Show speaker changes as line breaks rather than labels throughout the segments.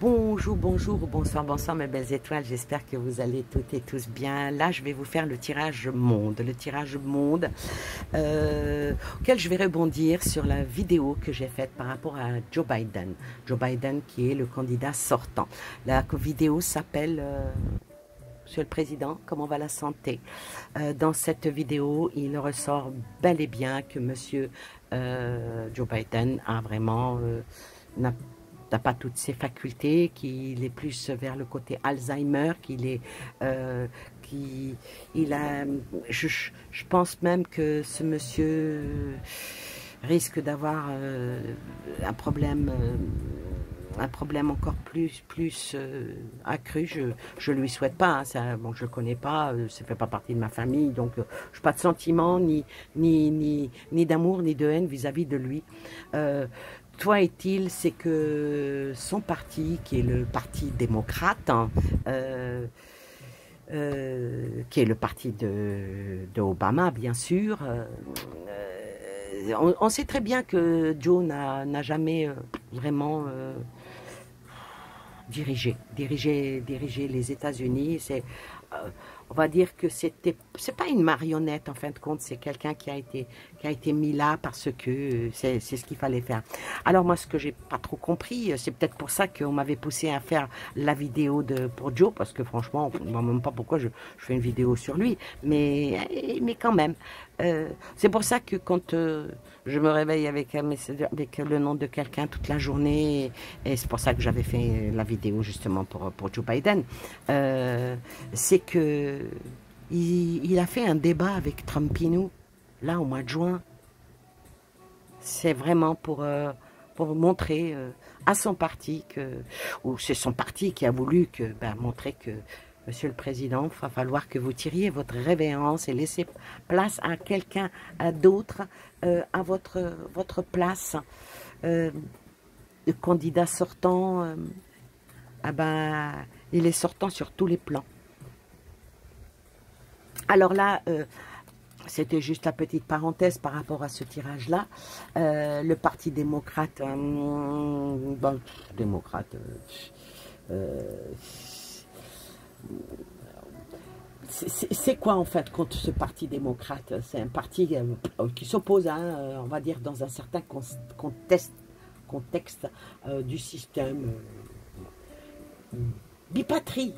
Bonjour, bonjour, bonsoir, bonsoir mes belles étoiles, j'espère que vous allez toutes et tous bien. Là, je vais vous faire le tirage monde, auquel je vais rebondir sur la vidéo que j'ai faite par rapport à Joe Biden. Joe Biden qui est le candidat sortant. La vidéo s'appelle Monsieur le Président, comment va la santé? Dans cette vidéo, il ressort bel et bien que Monsieur Joe Biden a vraiment... n'a pas toutes ses facultés, qu'il est plus vers le côté Alzheimer, je pense même que ce monsieur risque d'avoir un problème encore plus accru. Je lui souhaite pas, hein, ça, bon, je le connais pas, ça fait pas partie de ma famille, donc je n'ai pas de sentiment, ni d'amour, ni de haine vis-à-vis de lui. Toi est-il, c'est que son parti, qui est le Parti démocrate, hein, qui est le parti de Obama, bien sûr, on sait très bien que Joe n'a jamais vraiment dirigé les États-Unis. On va dire que c'est pas une marionnette en fin de compte, c'est quelqu'un qui a été mis là parce que c'est ce qu'il fallait faire. Alors moi, ce que j'ai pas trop compris, c'est peut-être pour ça qu'on m'avait poussé à faire la vidéo pour Joe, parce que franchement, je ne vois même pas pourquoi je fais une vidéo sur lui, mais quand même. C'est pour ça que quand je me réveille avec le nom de quelqu'un toute la journée, et c'est pour ça que j'avais fait la vidéo justement pour Joe Biden, c'est que il a fait un débat avec Trumpino, là au mois de juin. C'est vraiment pour montrer à son parti ou c'est son parti qui a voulu montrer que Monsieur le Président, il va falloir que vous tiriez votre révérence et laissez place à quelqu'un d'autre à votre place. Le candidat sortant, il est sortant sur tous les plans. Alors là, c'était juste la petite parenthèse par rapport à ce tirage-là. Le Parti démocrate, c'est quoi en fait contre ce Parti démocrate? C'est un parti qui s'oppose, on va dire, dans un certain contexte du système bipatrie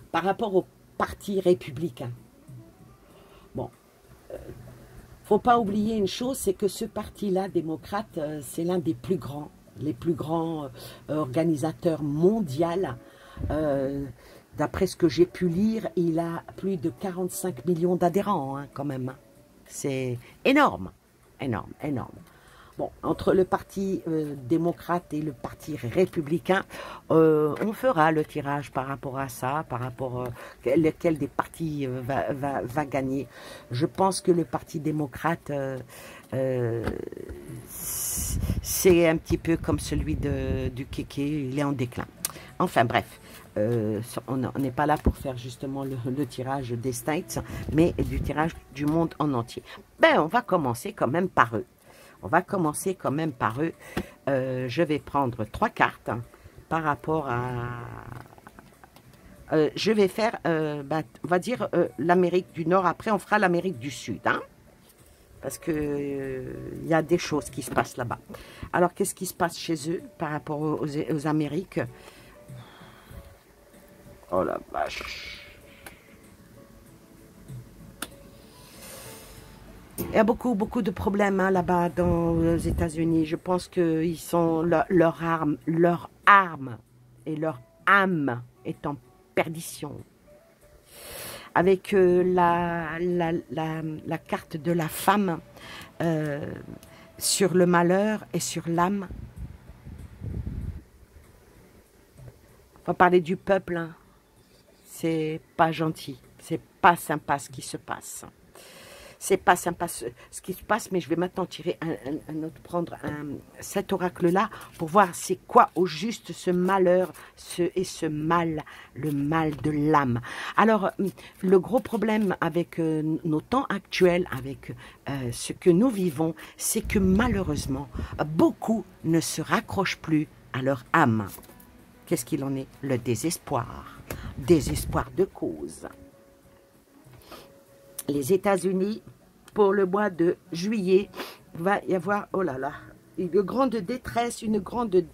par rapport au Parti républicain. Bon, faut pas oublier une chose, c'est que ce parti-là, démocrate, c'est l'un des plus grands, organisateurs mondiaux. D'après ce que j'ai pu lire, il a plus de 45 millions d'adhérents, hein, quand même. C'est énorme, énorme, énorme. Bon, entre le Parti démocrate et le Parti républicain, on fera le tirage par rapport à ça, par rapport à lequel des partis va gagner. Je pense que le Parti démocrate, c'est un petit peu comme celui du Kéké, il est en déclin. Enfin bref, on n'est pas là pour faire justement le tirage des States, mais du tirage du monde en entier. On va commencer quand même par eux. Je vais prendre 3 cartes par rapport à... je vais faire, on va dire, l'Amérique du Nord. Après, on fera l'Amérique du Sud, hein, parce que y a des choses qui se passent là-bas. Alors, qu'est-ce qui se passe chez eux par rapport aux Amériques? Oh la vache! Il y a beaucoup de problèmes là-bas dans les États-Unis. Je pense que leur arme et leur âme est en perdition. Avec la carte de la femme sur le malheur et sur l'âme. On va parler du peuple. Hein. C'est pas gentil. C'est pas sympa ce qui se passe. C'est pas sympa ce qui se passe, mais je vais maintenant tirer prendre cet oracle-là pour voir c'est quoi au juste ce malheur ce mal, le mal de l'âme. Alors, le gros problème avec nos temps actuels, avec ce que nous vivons, c'est que malheureusement, beaucoup ne se raccrochent plus à leur âme. qu'est-ce qu'il en est? Le désespoir. Désespoir de cause. Les États-Unis, pour le mois de juillet, va y avoir, oh là là, une grande détresse, une grande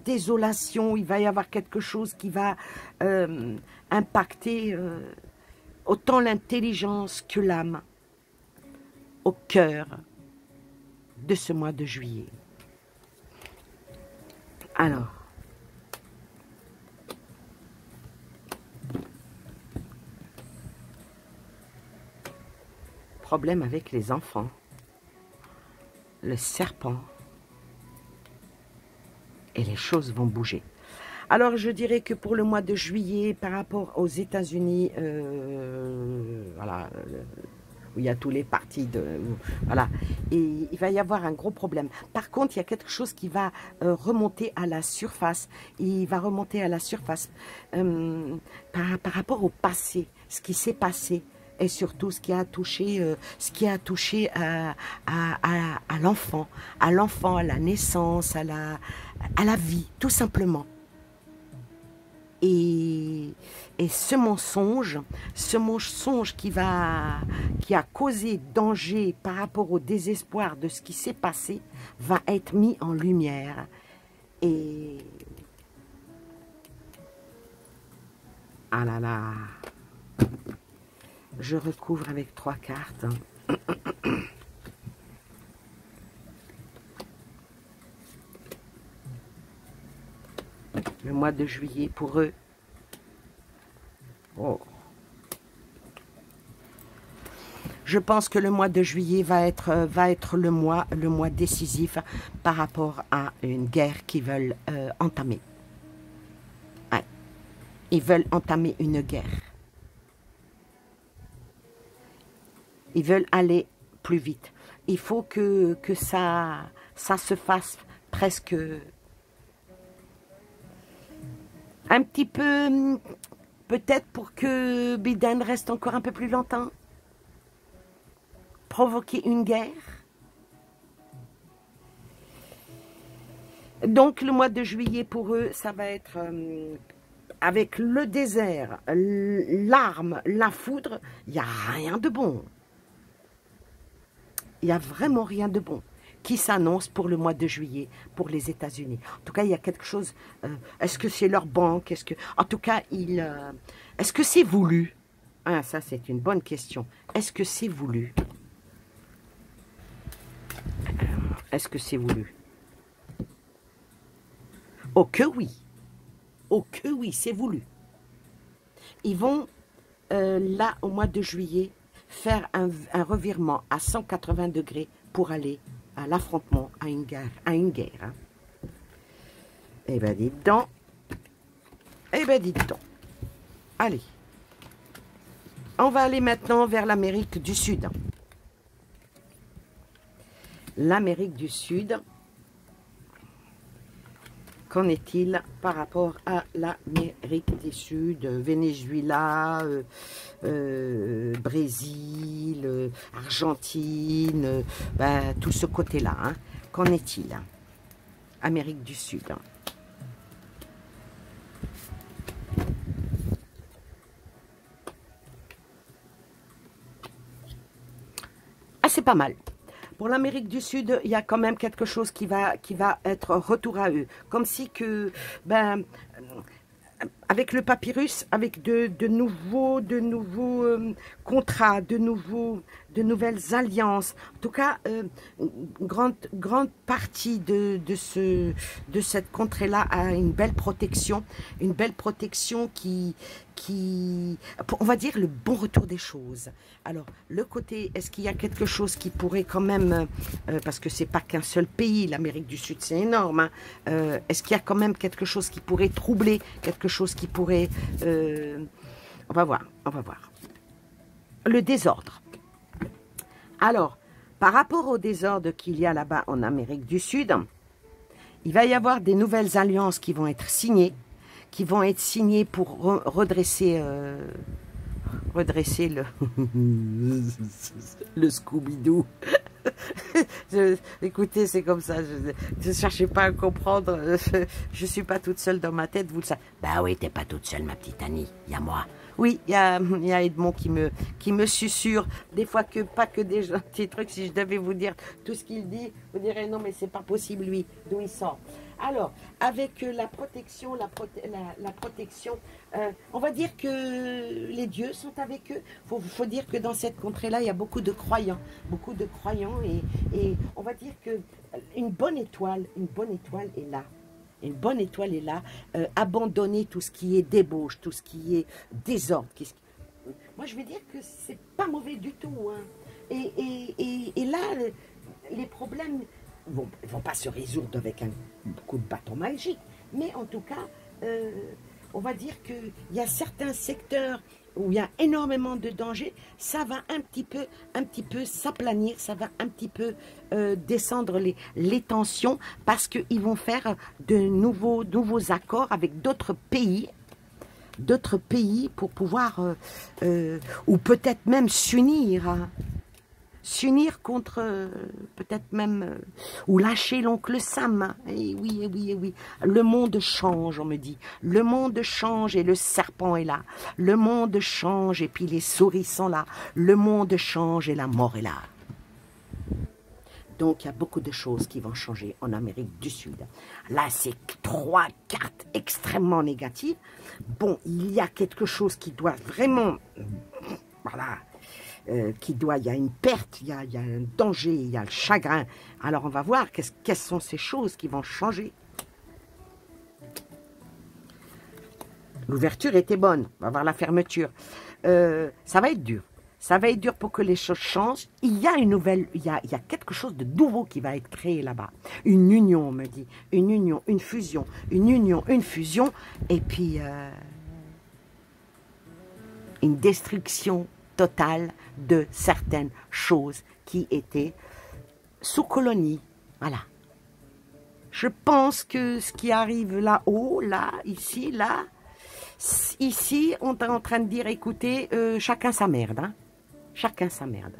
désolation. Il va y avoir quelque chose qui va impacter autant l'intelligence que l'âme au cœur de ce mois de juillet. Alors, problème avec les enfants, le serpent, et les choses vont bouger. Alors, je dirais que pour le mois de juillet, par rapport aux États-Unis, voilà, où il y a tous les partis, voilà, et il va y avoir un gros problème. Par contre, il y a quelque chose qui va remonter à la surface. Il va remonter à la surface par rapport au passé, ce qui s'est passé. Et surtout ce qui a touché à l'enfant, à la naissance, à la vie, tout simplement. Et ce mensonge qui a causé danger par rapport au désespoir de ce qui s'est passé, va être mis en lumière. Et ah là là, je recouvre avec 3 cartes. Le mois de juillet pour eux. Oh. Je pense que le mois de juillet va être le mois décisif par rapport à une guerre qu'ils veulent entamer. Ouais. Ils veulent entamer une guerre. Ils veulent aller plus vite. Il faut que ça se fasse presque un petit peu, peut-être pour que Biden reste encore un peu plus longtemps. Provoquer une guerre. Donc le mois de juillet pour eux, ça va être avec le désert, l'arme, la foudre, il n'y a rien de bon. Il n'y a vraiment rien de bon qui s'annonce pour le mois de juillet pour les États-Unis. En tout cas, il y a quelque chose. Est-ce que c'est leur banque? En tout cas, est-ce que c'est voulu? Ah, ça, c'est une bonne question. Est-ce que c'est voulu? Est-ce que c'est voulu? Oh que oui. Oh que oui, c'est voulu. Ils vont, là, au mois de juillet, faire un revirement à 180 degrés pour aller à l'affrontement, à une guerre. Hein. Eh bien, dites donc. Eh bien, dites donc. Allez. On va aller maintenant vers l'Amérique du Sud. L'Amérique du Sud. Qu'en est-il par rapport à l'Amérique du Sud, Venezuela, Brésil, Argentine, ben, tout ce côté-là. Hein. Qu'en est-il? Amérique du Sud. Ah, c'est pas mal. Pour l'Amérique du Sud, il y a quand même quelque chose qui va être retour à eux. Comme si que, ben, avec le papyrus, avec de nouveaux contrats, de nouvelles alliances. En tout cas, une grande partie de cette contrée-là a une belle protection qui, on va dire, le bon retour des choses. Alors, le côté, est-ce qu'il y a quelque chose qui pourrait quand même, parce que c'est pas qu'un seul pays, l'Amérique du Sud, c'est énorme, hein, est-ce qu'il y a quand même quelque chose qui pourrait troubler, quelque chose qui pourrait, on va voir. Le désordre. Alors, par rapport au désordre qu'il y a là-bas en Amérique du Sud, il va y avoir des nouvelles alliances qui vont être signées, pour redresser le Scooby-Doo. Écoutez, c'est comme ça. Je ne cherchez pas à comprendre. Je ne suis pas toute seule dans ma tête, vous le savez. Bah oui, t'es pas toute seule, ma petite Annie. Il y a moi. Oui, il y a Edmond qui me susurre. Des fois, pas que des petits trucs. Si je devais vous dire tout ce qu'il dit, vous direz non, mais c'est pas possible, lui, d'où il sort. Alors, avec la protection, la protection, on va dire que les dieux sont avec eux. Faut dire que dans cette contrée-là, il y a beaucoup de croyants et on va dire que une bonne étoile est là. Une bonne étoile est là, abandonner tout ce qui est débauche, tout ce qui est désordre. Moi, je vais dire que c'est pas mauvais du tout. Hein. Et là, les problèmes vont pas se résoudre avec un coup de bâton magique, mais en tout cas, on va dire qu'il y a certains secteurs où il y a énormément de dangers, ça va un petit peu s'aplanir, ça va un petit peu descendre les tensions, parce qu'ils vont faire de nouveaux accords avec d'autres pays pour pouvoir, ou peut-être même s'unir, hein. S'unir contre, peut-être même, ou lâcher l'oncle Sam. Et oui, et oui, et oui. Le monde change, on me dit. Le monde change et le serpent est là. Le monde change et puis les souris sont là. Le monde change et la mort est là. Donc, il y a beaucoup de choses qui vont changer en Amérique du Sud. Là, c'est 3 cartes extrêmement négatives. Bon, il y a quelque chose qui doit vraiment... Voilà... il y a une perte, il y a un danger, il y a le chagrin. Alors on va voir quelles sont ces choses qui vont changer. L'ouverture était bonne, on va voir la fermeture. Ça va être dur. Ça va être dur pour que les choses changent. Il y a une nouvelle, il y a quelque chose de nouveau qui va être créé là-bas. Une union, on me dit. Une union, une fusion. Une union, une fusion. Et puis, une destruction totale de certaines choses qui étaient sous colonie. Voilà. Je pense que ce qui arrive là-haut, là, ici, on est en train de dire, écoutez, chacun sa merde. Hein. Chacun sa merde.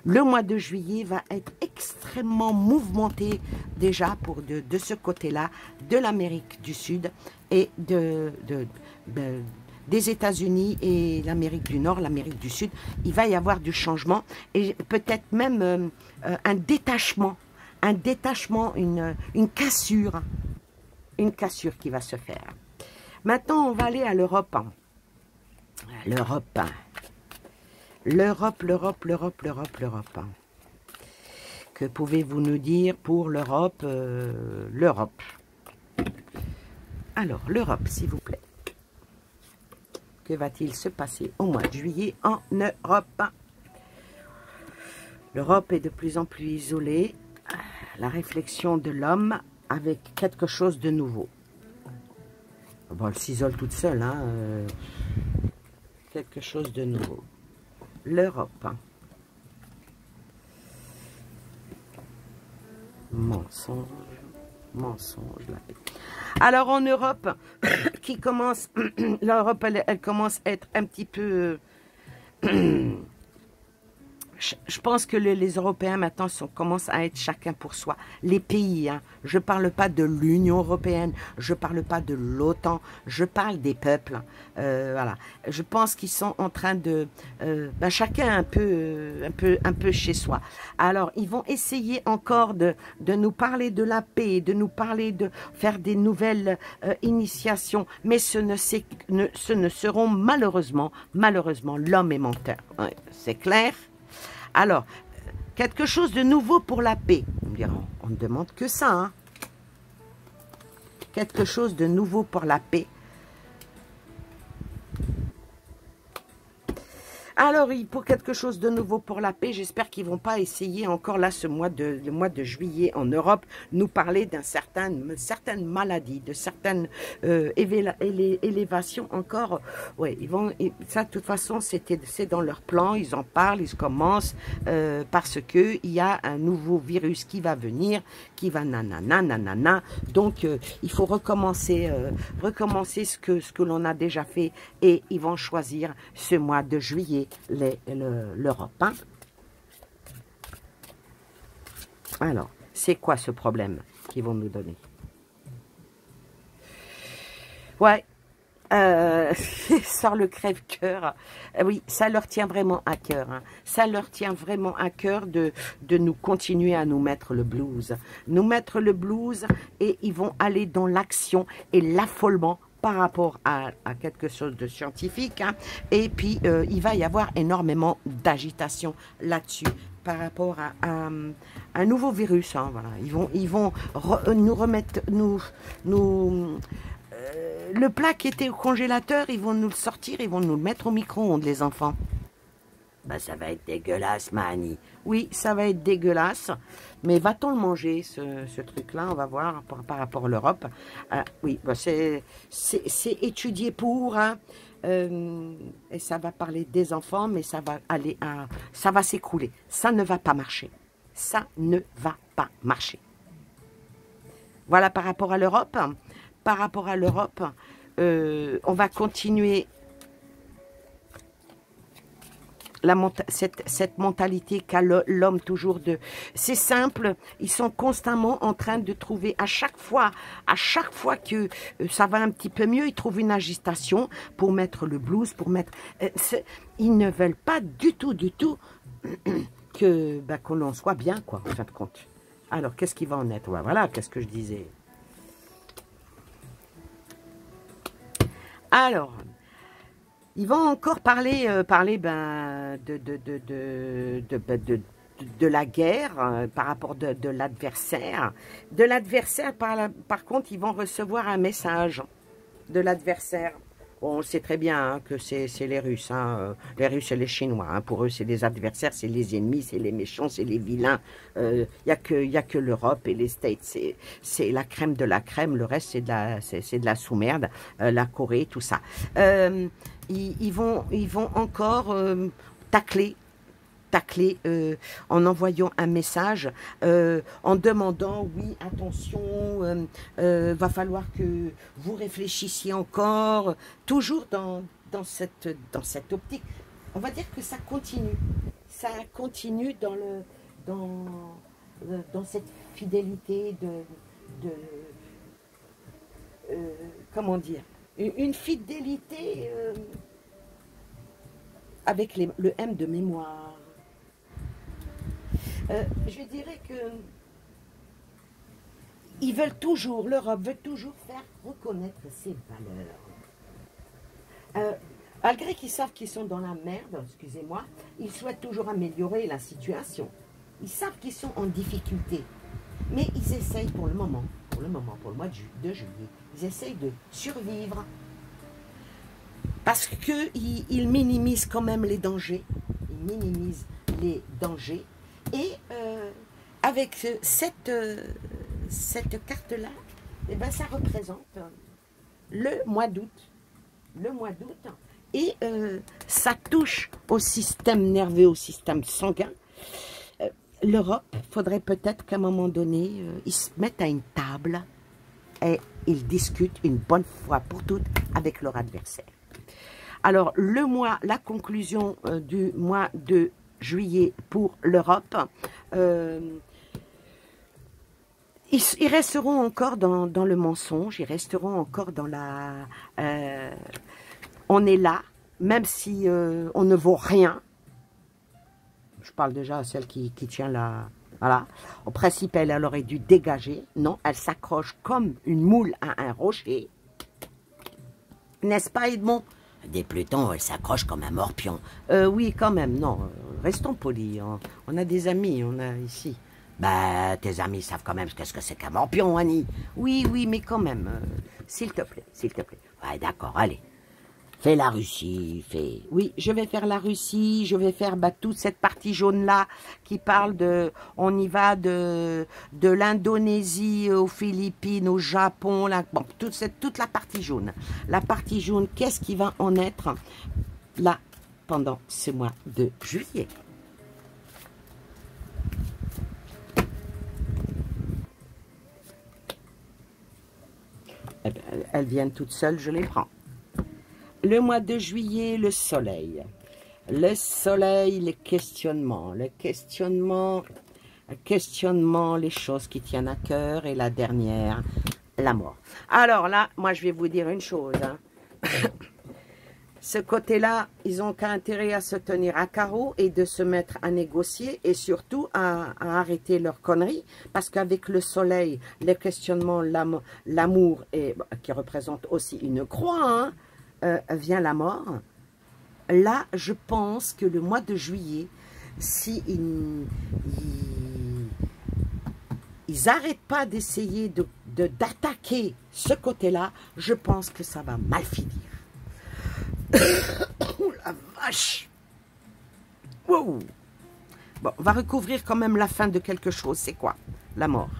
Le mois de juillet va être extrêmement mouvementé déjà de ce côté-là, de l'Amérique du Sud et des États-Unis et l'Amérique du Nord, l'Amérique du Sud. Il va y avoir du changement et peut-être même un détachement, une cassure qui va se faire. Maintenant, on va aller à l'Europe. L'Europe. Que pouvez-vous nous dire pour l'Europe? L'Europe. Alors, l'Europe, s'il vous plaît. Que va-t-il se passer au mois de juillet en Europe? L'Europe est de plus en plus isolée. La réflexion de l'homme avec quelque chose de nouveau. Bon, elle s'isole toute seule. Hein, quelque chose de nouveau. L'Europe. Mensonge. Mensonge. La paix. Alors en Europe, l'Europe, elle commence à être un petit peu... Je pense que les Européens maintenant commencent à être chacun pour soi. Les pays, hein, je ne parle pas de l'Union européenne, je ne parle pas de l'OTAN, je parle des peuples. Voilà. Je pense qu'ils sont en train de... chacun un peu chez soi. Alors, ils vont essayer encore de nous parler de la paix, de nous parler de faire des nouvelles initiations, mais ce ne seront malheureusement, l'homme est menteur. Ouais, c'est clair? Alors, quelque chose de nouveau pour la paix. On ne demande que ça. Hein. Quelque chose de nouveau pour la paix. Alors, pour quelque chose de nouveau pour la paix, j'espère qu'ils ne vont pas essayer encore là, le mois de juillet en Europe, nous parler d'une certaine maladie, de certaines élévations encore. Ouais, ça de toute façon, c'est dans leur plan, ils en parlent, ils commencent parce que il y a un nouveau virus qui va venir, qui va nanana. Donc, il faut recommencer ce que l'on a déjà fait et ils vont choisir ce mois de juillet l'Europe. Hein. Alors, c'est quoi ce problème qu'ils vont nous donner? Ouais, sort le crève-cœur. Oui, ça leur tient vraiment à cœur. Hein. Ça leur tient vraiment à cœur de nous continuer à nous mettre le blues. Nous mettre le blues et ils vont aller dans l'action et l'affolement par rapport à quelque chose de scientifique. Hein. Et puis, il va y avoir énormément d'agitation là-dessus par rapport à un nouveau virus. Hein, voilà. Ils vont nous remettre... le plat qui était au congélateur, ils vont nous le sortir, ils vont nous le mettre au micro-ondes, les enfants. Ben, ça va être dégueulasse, Mani. Oui, ça va être dégueulasse. Mais va-t-on le manger, ce truc-là? On va voir par rapport à l'Europe. Oui, ben c'est étudié pour... Hein, et ça va parler des enfants, mais ça va aller ça va s'écrouler. Ça ne va pas marcher. Ça ne va pas marcher. Voilà par rapport à l'Europe. Par rapport à l'Europe, on va continuer cette mentalité qu'a l'homme toujours de... C'est simple, ils sont constamment en train de trouver, à chaque fois que ça va un petit peu mieux, ils trouvent une agitation pour mettre le blues, pour mettre... ils ne veulent pas du tout que l'on soit bien, quoi, en fin de compte. Alors, qu'est-ce qui va en être? Voilà, qu'est-ce que je disais. Alors, ils vont encore parler de la guerre par rapport de l'adversaire. De l'adversaire, par contre, ils vont recevoir un message de l'adversaire. Bon, on sait très bien hein, que c'est les Russes. Hein, les Russes et les Chinois. Hein, pour eux, c'est les adversaires, c'est les ennemis, c'est les méchants, c'est les vilains. Il n'y a que l'Europe et les States. C'est la crème de la crème. Le reste, c'est de la sous-merde. La Corée, tout ça. Ils vont encore tacler en envoyant un message, en demandant, oui, attention, va falloir que vous réfléchissiez encore, toujours dans cette optique. On va dire que ça continue dans cette fidélité comment dire, une fidélité avec le M de mémoire. Je dirais que ils veulent toujours, l'Europe veut toujours faire reconnaître ses valeurs. Malgré qu'ils savent qu'ils sont dans la merde, excusez-moi, ils souhaitent toujours améliorer la situation. Ils savent qu'ils sont en difficulté, mais ils essayent pour le moment, pour le mois de juillet, ils essayent de survivre. Parce qu'ils minimisent quand même les dangers, ils minimisent les dangers. Et avec cette carte-là, eh ben, ça représente le mois d'août. Et ça touche au système nerveux, au système sanguin. L'Europe, il faudrait peut-être qu'à un moment donné, ils se mettent à une table et ils discutent une bonne fois pour toutes avec leur adversaire. Alors, la conclusion du mois de juillet pour l'Europe, ils resteront encore dans le mensonge, ils resteront encore dans la... on est là, même si on ne vaut rien. Je parle déjà à celle qui tient la... Voilà. Au principe, elle aurait dû dégager. Non, elle s'accroche comme une moule à un rocher. N'est-ce pas, Edmond? Des Plutons, elle s'accroche comme un morpion. Oui, quand même, non. Restons polis. On a des amis, on a ici. Bah, tes amis savent quand même qu'est-ce que c'est qu'un morpion, Annie. Oui, mais quand même. S'il te plaît, s'il te plaît. Ouais, d'accord, allez. Fais la Russie, fais... Oui, je vais faire la Russie, je vais faire toute cette partie jaune-là qui parle de... On y va de l'Indonésie aux Philippines, au Japon, là, bon, toute la partie jaune. La partie jaune, qu'est-ce qui va en être là pendant ce mois de juillet? Eh bien, elles viennent toutes seules, je les prends. Le mois de juillet, le soleil. Le soleil, les questionnements. Le questionnement, questionnement, les choses qui tiennent à cœur. Et la dernière, la mort. Alors là, moi, je vais vous dire une chose. Hein. Ce côté-là, ils n'ont qu'un intérêt à se tenir à carreau et de se mettre à négocier et surtout à arrêter leurs conneries. Parce qu'avec le soleil, les questionnements, l'amour, qui représente aussi une croix, hein, vient la mort. Là, je pense que le mois de juillet, si ils n'arrêtent pas d'essayer d'attaquer ce côté-là, je pense que ça va mal finir. Oh la vache! Wow! Bon, on va recouvrir quand même la fin de quelque chose. C'est quoi? La mort.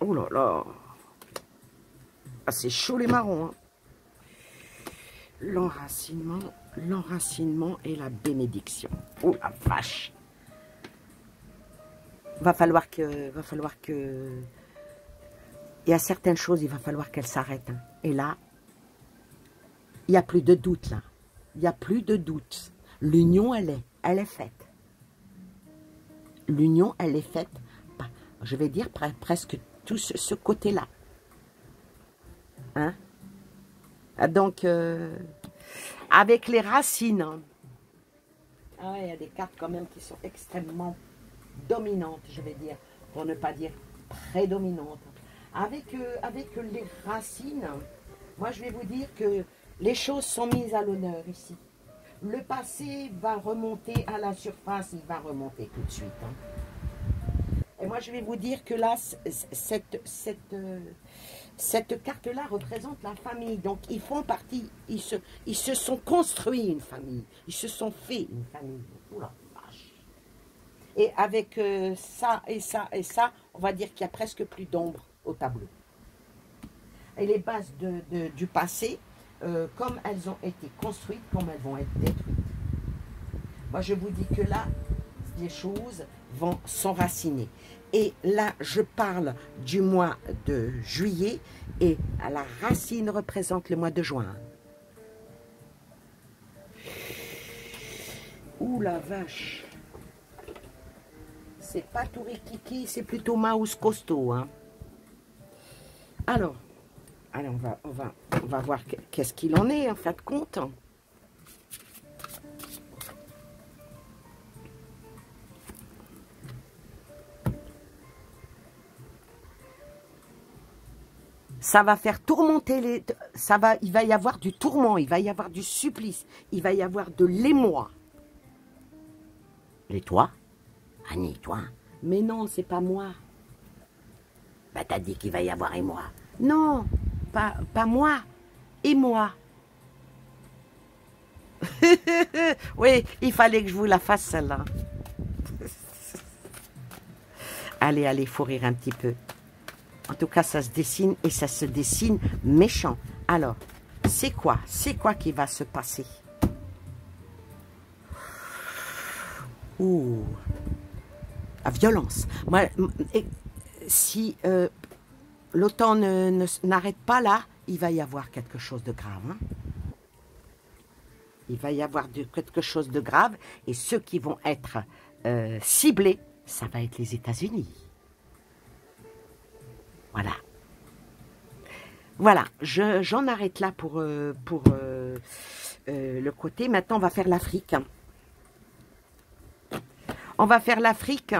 Oh là là! Ah, c'est chaud les marrons. Hein. L'enracinement et la bénédiction. Oh la vache! Va falloir que il y a certaines choses, il va falloir qu'elles s'arrêtent. Hein. Et là, il n'y a plus de doute, là. Il n'y a plus de doute. L'union, elle est faite. L'union, elle est faite, je vais dire, presque tout ce côté-là. Hein? Donc, avec les racines, hein. Ah ouais, il y a des cartes quand même qui sont extrêmement dominantes, je vais dire, pour ne pas dire prédominantes. Avec les racines, moi je vais vous dire que les choses sont mises à l'honneur ici. Le passé va remonter à la surface, il va remonter tout de suite. Hein. Et moi je vais vous dire que là, cette carte-là représente la famille. Donc ils font partie, ils se sont construits une famille, ils se sont fait une famille. Oula, vache. Et avec ça et ça et ça, on va dire qu'il y a presque plus d'ombre au tableau. Et les bases du passé, comme elles ont été construites, comme elles vont être détruites. Moi, je vous dis que là, les choses vont s'enraciner. Et là, je parle du mois de juillet et la racine représente le mois de juin. Ouh la vache! C'est pas tout rikiki, c'est plutôt mouse costaud. Hein. Alors, on va voir qu'est-ce qu'il en est en fin de compte. Ça va faire tourmenter les... il va y avoir du tourment, il va y avoir du supplice, il va y avoir de l'émoi. Et toi? Annie, toi? Mais non, c'est pas moi. Bah, t'as dit qu'il va y avoir émoi. Non, pas moi, et moi. Oui, il fallait que je vous la fasse celle-là. Allez, il faut rire un petit peu. En tout cas, ça se dessine et ça se dessine méchant. Alors, c'est quoi? C'est quoi qui va se passer? Ouh, la violence. Moi, si l'automne n'arrête pas là, il va y avoir quelque chose de grave. Hein? Il va y avoir quelque chose de grave. Et ceux qui vont être ciblés, ça va être les États-Unis. Voilà. Voilà, j'en arrête là pour le côté. Maintenant, on va faire l'Afrique. On va faire l'Afrique,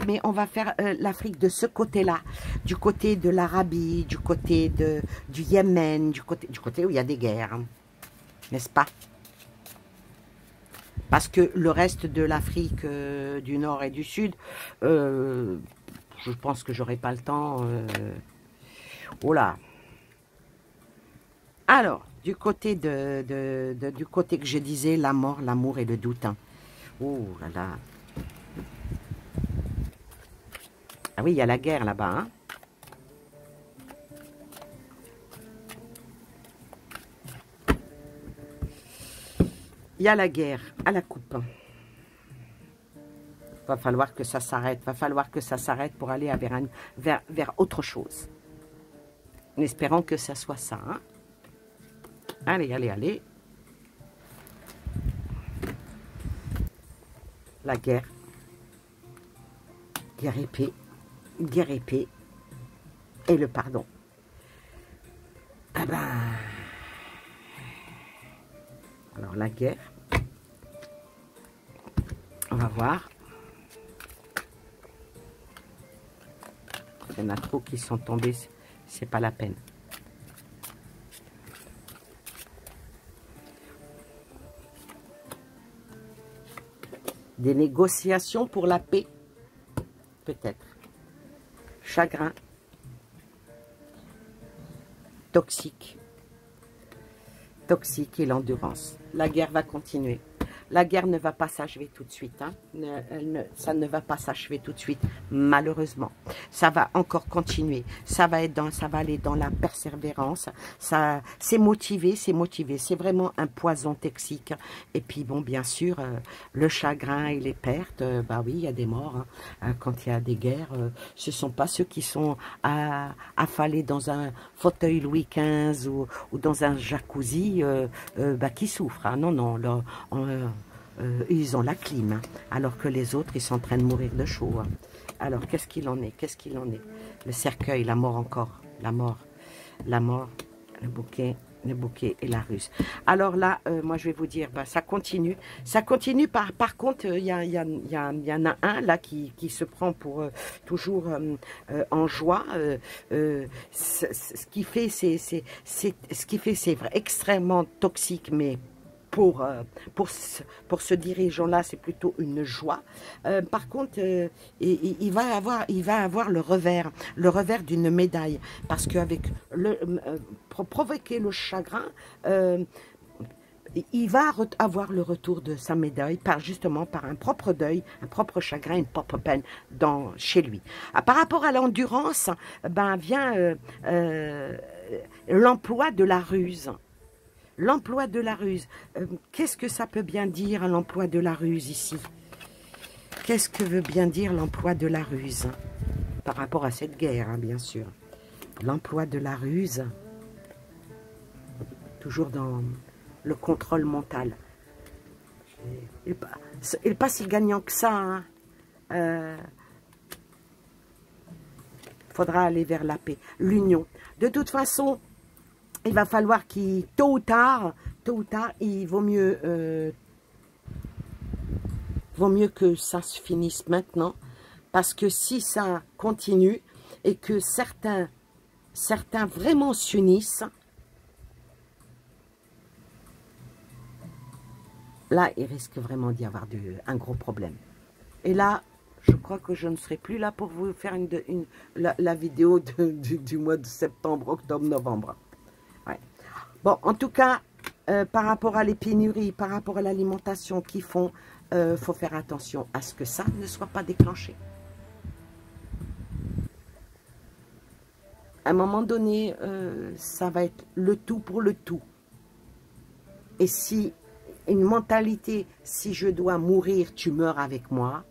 mais on va faire l'Afrique de ce côté-là, du côté de l'Arabie, du côté du Yémen, du côté où il y a des guerres, n'est-ce pas? Parce que le reste de l'Afrique du Nord et du Sud, je pense que j'aurai pas le temps. Oh là. Alors, du côté du côté que je disais, la mort, l'amour et le doute. Hein. Oh là là. Ah oui, il y a la guerre là-bas. Hein. Il y a la guerre à la coupe. Va falloir que ça s'arrête. Va falloir que ça s'arrête pour aller vers autre chose. En espérant que ça soit ça. Hein. Allez, allez, allez. la guerre, guerre épée, et le pardon. Ah ben, alors la guerre, on va voir. Il y en a trop qui sont tombés, c'est pas la peine. Des négociations pour la paix, peut-être. Chagrin, toxique et l'endurance. La guerre va continuer. La guerre ne va pas s'achever tout de suite. Hein. Ça ne va pas s'achever tout de suite, malheureusement. Ça va encore continuer. Ça va aller dans la persévérance. C'est motivé. C'est vraiment un poison toxique. Et puis, bon, bien sûr, le chagrin et les pertes, bah oui, il y a des morts. Hein. Quand il y a des guerres, ce ne sont pas ceux qui sont affalés dans un fauteuil Louis XV ou dans un jacuzzi bah, qui souffrent. Hein. Non, non, ils ont la clim, hein, alors que les autres, ils sont en train de mourir de chaud. Hein. Alors, qu'est-ce qu'il en est? Qu'est-ce qu'il en est? Le cercueil, la mort encore, la mort, le bouquet et la ruse. Alors là, moi, je vais vous dire, bah, ça continue. Ça continue, par contre, il y en a un, là, qui se prend pour toujours en joie. Ce qui fait, c'est extrêmement toxique, mais pour ce dirigeant-là, c'est plutôt une joie. Par contre, il va avoir le revers d'une médaille, parce qu'avec pour provoquer le chagrin, il va avoir le retour de sa médaille justement par un propre deuil, un propre chagrin, une propre peine chez lui. Par rapport à l'endurance, ben vient l'emploi de la ruse. L'emploi de la ruse. Qu'est-ce que ça peut bien dire, l'emploi de la ruse, ici? Qu'est-ce que veut bien dire l'emploi de la ruse? Par rapport à cette guerre, hein, bien sûr. L'emploi de la ruse, toujours dans le contrôle mental. Il n'est pas si gagnant que ça. Hein. Faudra aller vers la paix. L'union. De toute façon, il va falloir tôt ou tard, il vaut mieux que ça se finisse maintenant, parce que si ça continue et que certains vraiment s'unissent, là, il risque vraiment d'y avoir un gros problème. Et là, je crois que je ne serai plus là pour vous faire la vidéo du mois de septembre, octobre, novembre. Ouais. Bon, en tout cas, par rapport à les pénuries, par rapport à l'alimentation qu'ils font, faut faire attention à ce que ça ne soit pas déclenché. À un moment donné, ça va être le tout pour le tout. Et si une mentalité, si je dois mourir, tu meurs avec moi,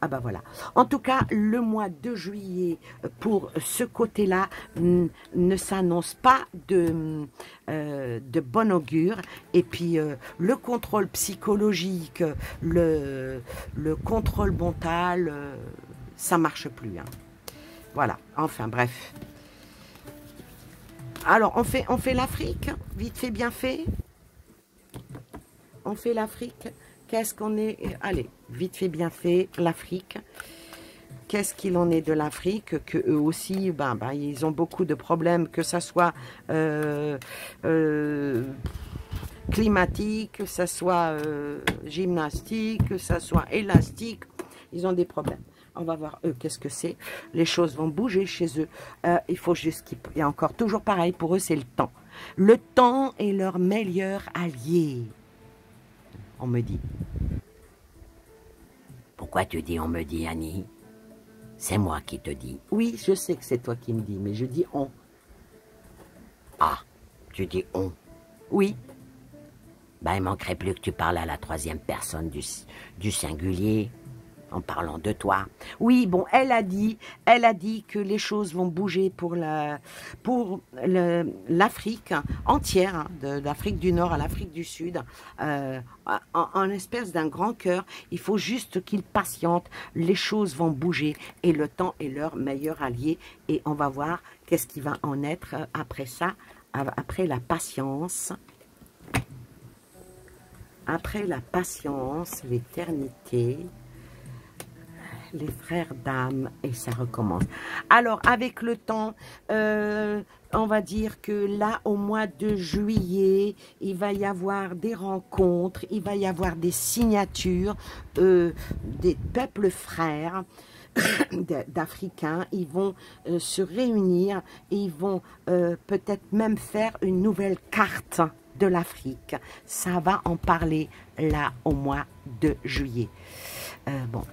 ah ben voilà. En tout cas, le mois de juillet, pour ce côté-là, ne s'annonce pas de bon augure. Et puis, le contrôle psychologique, le contrôle mental, ça marche plus. Hein. Voilà, enfin bref. Alors, on fait l'Afrique, vite fait, bien fait. On fait l'Afrique. Qu'est-ce qu'on est? Allez, vite fait, bien fait, l'Afrique. Qu'est-ce qu'il en est de l'Afrique? Que eux aussi, ils ont beaucoup de problèmes, que ça soit climatique, que ça soit gymnastique, que ça soit élastique. Ils ont des problèmes. On va voir, eux, qu'est-ce que c'est. Les choses vont bouger chez eux. Il faut juste qu'il y a encore toujours pareil, pour eux, c'est le temps. Le temps est leur meilleur allié. On me dit.
Pourquoi tu dis on me dit, Annie? C'est moi qui te dis.
Oui, je sais que c'est toi qui me dis, mais je dis on.
Ah, tu dis on?
Oui.
Ben, il manquerait plus que tu parles à la troisième personne du singulier. en parlant de toi.
Oui, bon, elle a dit que les choses vont bouger pour l'Afrique entière, hein, de l'Afrique du Nord à l'Afrique du Sud, en espèce d'un grand cœur. Il faut juste qu'ils patientent, les choses vont bouger et le temps est leur meilleur allié. Et on va voir qu'est-ce qui va en être après ça, après la patience. Après la patience, l'éternité, les frères d'âme, et ça recommence. Alors, avec le temps, on va dire que là, au mois de juillet, il va y avoir des rencontres, il va y avoir des signatures des peuples frères d'Africains. Ils vont se réunir et ils vont peut-être même faire une nouvelle carte de l'Afrique. Ça va en parler là au mois de juillet. Bon,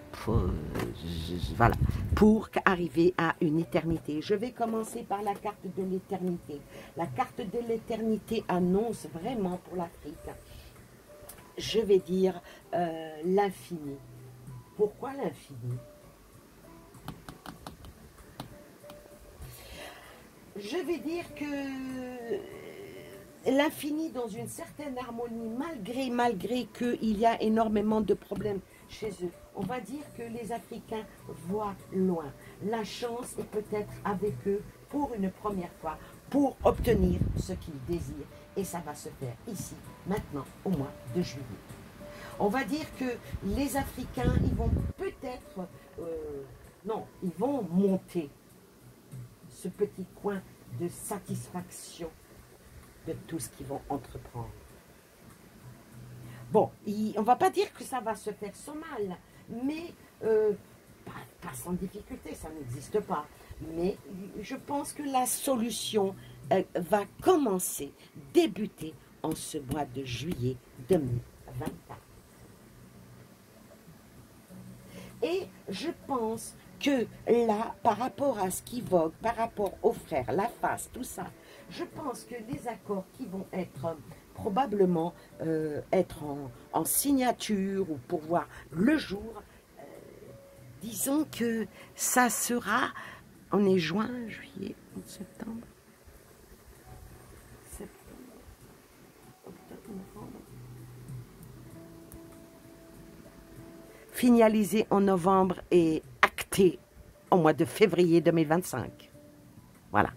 voilà, pour arriver à une éternité. Je vais commencer par la carte de l'éternité. La carte de l'éternité annonce vraiment pour l'Afrique, je vais dire, l'infini. Pourquoi l'infini? Je vais dire que l'infini dans une certaine harmonie, malgré qu'il y a énormément de problèmes chez eux. On va dire que les Africains voient loin. La chance est peut-être avec eux pour une première fois, pour obtenir ce qu'ils désirent. Et ça va se faire ici, maintenant, au mois de juillet. On va dire que les Africains, ils vont peut-être, non, ils vont monter ce petit coin de satisfaction de tout ce qu'ils vont entreprendre. Bon, on ne va pas dire que ça va se faire sans mal, mais pas sans difficulté, ça n'existe pas. Mais je pense que la solution va commencer, débuter en ce mois de juillet 2024. Et je pense que là, par rapport à ce qui vogue, par rapport aux frères, la face, tout ça, je pense que les accords qui vont être probablement être en signature ou pour voir le jour, disons que ça sera, on est juin, juillet, septembre, octobre, novembre, finalisé en novembre et acté au mois de février 2025. Voilà.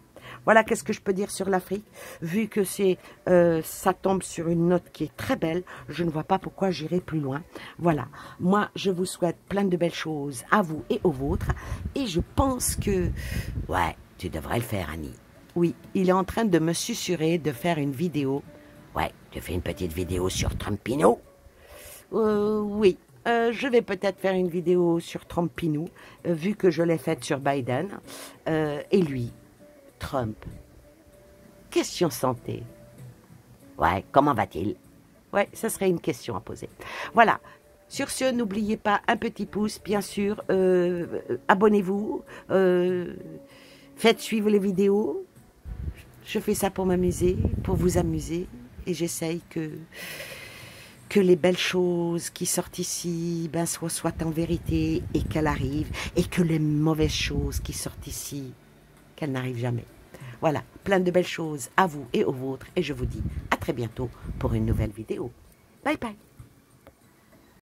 Voilà qu'est-ce que je peux dire sur l'Afrique. Vu que ça tombe sur une note qui est très belle, je ne vois pas pourquoi j'irai plus loin. Voilà. Moi, je vous souhaite plein de belles choses à vous et aux vôtres. Et je pense que...
Ouais, tu devrais le faire, Annie.
Oui, il est en train de me susurrer de faire une vidéo.
Ouais, tu fais une petite vidéo sur Trumpino?
Oui. Je vais peut-être faire une vidéo sur Trumpino, vu que je l'ai faite sur Biden. Et lui, Trump. Question santé.
Ouais, comment va-t-il?
Ouais, ça serait une question à poser. Voilà. Sur ce, n'oubliez pas un petit pouce, bien sûr. Abonnez-vous. Faites suivre les vidéos. Je fais ça pour m'amuser, pour vous amuser. Et j'essaye que les belles choses qui sortent ici soient en vérité et qu'elles arrivent. Et que les mauvaises choses qui sortent ici, qu'elles n'arrivent jamais. Voilà, plein de belles choses à vous et aux vôtres. Et je vous dis à très bientôt pour une nouvelle vidéo. Bye bye.